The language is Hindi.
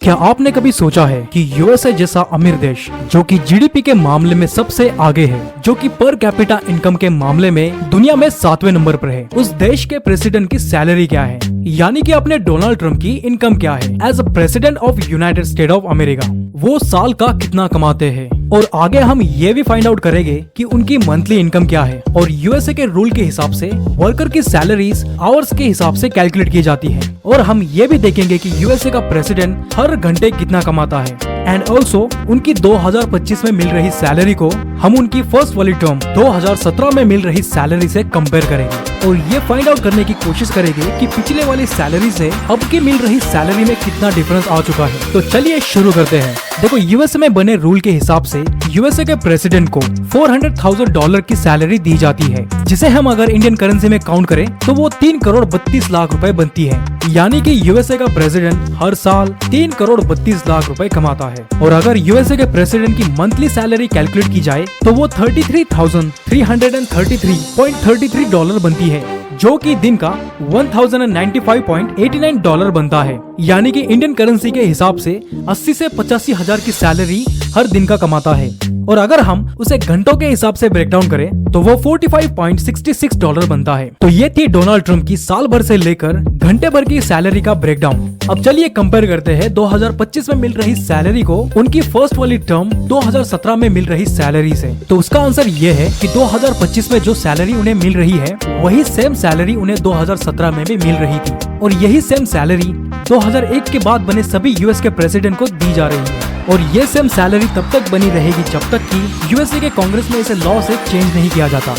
क्या आपने कभी सोचा है कि यूएसए जैसा अमीर देश जो कि जीडीपी के मामले में सबसे आगे है, जो कि पर कैपिटा इनकम के मामले में दुनिया में 7वें नंबर पर है, उस देश के प्रेसिडेंट की सैलरी क्या है, यानी कि अपने डोनाल्ड ट्रम्प की इनकम क्या है as a president of United State of America, वो साल का कितना कमाते हैं। और आगे हम ये भी फाइंड आउट करेंगे कि उनकी मंथली इनकम क्या है और यूएसए के रूल के हिसाब से वर्कर की सैलरीज आवर्स के हिसाब से कैलकुलेट की जाती है। और हम ये भी देखेंगे कि यूएसए का प्रेसिडेंट हर घंटे कितना कमाता है। एंड ऑल्सो उनकी 2025 में मिल रही सैलरी को हम उनकी फर्स्ट वाली टर्म 2017 में मिल रही सैलरी से कंपेयर करेंगे और ये फाइंड आउट करने की कोशिश करेंगे कि पिछले वाली सैलरी से अब की मिल रही सैलरी में कितना डिफरेंस आ चुका है। तो चलिए शुरू करते हैं। देखो, यूएसए में बने रूल के हिसाब से यूएसए के प्रेसिडेंट को $400,000 की सैलरी दी जाती है, जिसे हम अगर इंडियन करेंसी में काउंट करें तो वो 3 करोड़ 32 लाख रुपए बनती है। यानी कि यूएसए का प्रेसिडेंट हर साल 3 करोड़ 32 लाख रुपए कमाता है। और अगर यूएसए के प्रेसिडेंट की मंथली सैलरी कैलकुलेट की जाए तो वो $33,333.33 बनती है, जो कि दिन का $1,095.89 बनता है। यानी कि इंडियन करेंसी के हिसाब से 80 से 85 हजार की सैलरी हर दिन का कमाता है। और अगर हम उसे घंटों के हिसाब से ब्रेक डाउन करें तो वो $45.66 बनता है। तो ये थी डोनाल्ड ट्रम्प की साल भर से लेकर घंटे भर की सैलरी का ब्रेकडाउन। अब चलिए कंपेयर करते हैं 2025 में मिल रही सैलरी को उनकी फर्स्ट वाली टर्म 2017 में मिल रही सैलरी से। तो उसका आंसर ये है कि 2025 में जो सैलरी उन्हें मिल रही है वही सेम सैलरी उन्हें 2017 में भी मिल रही थी। और यही सेम सैलरी 2001 के बाद बने सभी यूएस के प्रेसिडेंट को दी जा रही है। और ये सेम सैलरी तब तक बनी रहेगी जब तक कि यूएसए के कांग्रेस में इसे लॉ से चेंज नहीं किया जाता।